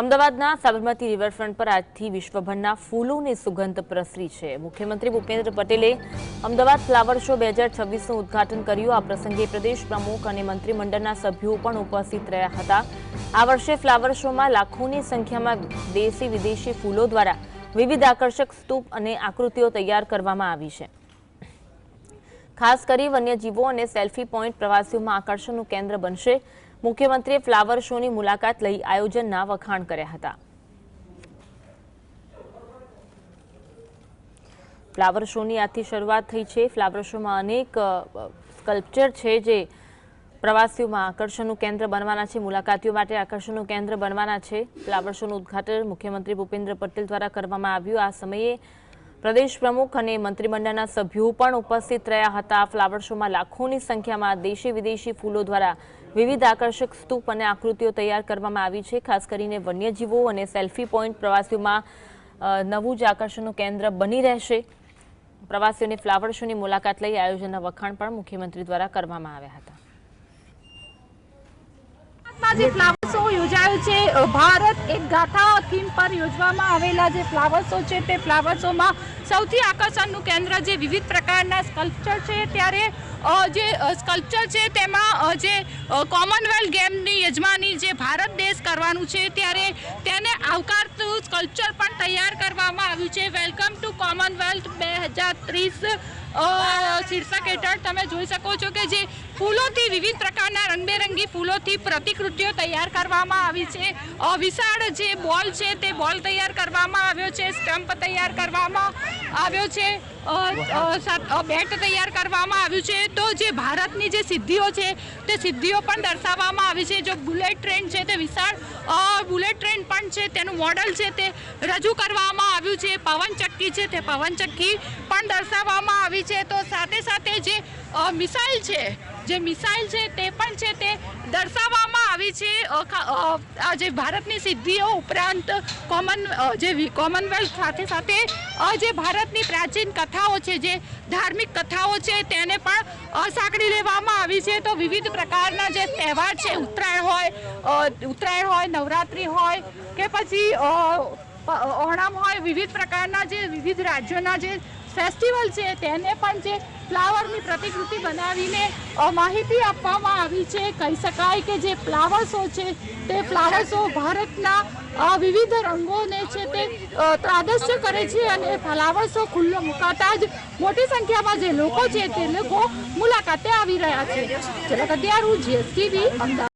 અમદાવાદના સાબરમતી રિવરફ્રન્ટ પર આજથી વિશ્વભરના ફૂલોની સુગંધ પ્રસરી છે। મુખ્યમંત્રી ભૂપેન્દ્ર પટેલે અમદાવાદ ફ્લાવર શો 2026નું ઉદ્ઘાટન કર્યું। આ પ્રસંગે પ્રદેશ પ્રમુખ અને મંત્રીમંડળના સભ્યો પણ ઉપસ્થિત રહ્યા હતા। આ વર્ષે ફ્લાવર શોમાં લાખોની સંખ્યામાં દેશી વિદેશી ફૂલો દ્વારા વિવિધ આકર્ષક સ્તૂપ અને આકૃતિઓ તૈયાર કરવામાં આવી છે। ખાસ કરી વન્યજીવો અને સેલ્ફી પોઈન્ટ પ્રવાસીઓમાં આકર્ષણનું કેન્દ્ર બનશે। મુખ્યમંત્રીએ ફ્લાવર શોની મુલાકાત લઈ આયોજનના વખાણ કર્યા હતા। ફ્લાવર શોની આજથી શરૂઆત થઈ છે। ફ્લાવર શોમાં અનેક સ્કલ્પચર છે જે પ્રવાસીઓમાં આકર્ષણનું કેન્દ્ર બનવાના છે, મુલાકાતીઓ માટે આકર્ષણનું કેન્દ્ર બનવાના છે। ફ્લાવર શોનું ઉદ્ઘાટન મુખ્યમંત્રી ભૂપેન્દ્ર પટેલ દ્વારા કરવામાં આવ્યું। આ સમયે પ્રદેશ પ્રમુખ અને મંત્રીમંડળના સભ્યો પણ ઉપસ્થિત રહ્યા હતા। ફ્લાવર શોમાં લાખોની સંખ્યામાં દેશી વિદેશી ફૂલો દ્વારા વિવિધ આકર્ષક સ્તૂપ અને આકૃતિઓ તૈયાર કરવામાં આવી છે। ખાસ કરીને વન્યજીવો અને સેલ્ફી પોઈન્ટ પ્રવાસીઓમાં નવું જ આકર્ષણનું કેન્દ્ર બની રહેશે। પ્રવાસીઓને ફ્લાવર શોની મુલાકાત લઈ આયોજનના વખાણ પણ મુખ્યમંત્રી દ્વારા કરવામાં આવ્યા હતા। જે ફ્લાવર શો યોજાયો છે, ભારત એક ગાથા થીમ પર યોજવામાં આવેલા જે ફ્લાવર શો છે તે ફ્લાવર શોમાં સૌથી આકર્ષણનું કેન્દ્ર જે વિવિધ પ્રકારના સ્કલ્પચર છે, ત્યારે જે સ્કલ્પચર છે તેમાં જે કોમનવેલ્થ ગેમની યજમાની જે ભારત દેશ કરવાનું છે ત્યારે તેને આવકારતું સ્કલ્પચર પણ તૈયાર કરવામાં આવ્યું છે। વેલકમ ટુ કોમનવેલ્થ 2030 શીર્ષક હેઠળ તમે જોઈ શકો છો કે જે ફૂલોથી વિવિધ પ્રકારના રંગબેરંગી ફૂલોથી પ્રતિકૃતિઓ તૈયાર કરવામાં આવી છે। વિશાળ જે બોલ છે તે બોલ તૈયાર કરવામાં આવ્યો છે, સ્ટમ્પ તૈયાર કરવામાં આવ્યો છે, બેટ તૈયાર કરવામાં આવ્યું છે। તો જે ભારતની જે સિદ્ધિઓ છે તે સિદ્ધિઓ પણ દર્શાવવામાં આવી છે। જો બુલેટ ટ્રેન છે તે વિશાળ બુલેટ ટ્રેન પણ છે, તેનું મોડલ છે તે રજૂ કરવામાં આવ્યું છે। પવનચક્કી છે તે પવનચક્કી પણ દર્શાવવામાં આવી છે। તો સાથે સાથે જે મિસાઇલ છે તે પણ છે તે દર્શાવવામાં આવી છે। જે ભારતની સિદ્ધિઓ ઉપરાંત કોમનવેલ્થ સાથે સાથે જે ભારતની પ્રાચીન કથાઓ છે, જે ધાર્મિક કથાઓ છે તેને પણ સાંકળી લેવામાં આવી છે। તો વિવિધ પ્રકારના જે તહેવાર છે, ઉત્તરાયણ હોય, નવરાત્રિ હોય કે પછી ઓણમ હોય, વિવિધ પ્રકારના જે વિવિધ રાજ્યોના જે ફેસ્ટિવલ છે તેને પણ જે ફ્લાવરની પ્રતિકૃતિ બનાવીને માહિતી આપવામાં આવી છે। કહી શકાય કે જે ફ્લાવર શો છે તે ફ્લાવર શો ભારતના વિવિધ રંગોને છે તે પ્રાદર્શ્ય કરે છે અને ફ્લાવર શો ખુલ્લો મુકાતા જ મોટી સંખ્યામાં જે લોકો છે તે લોકો મુલાકાતે આવી રહ્યા છે। જલક અધ્યારું, GSTV, અમદાવાદ।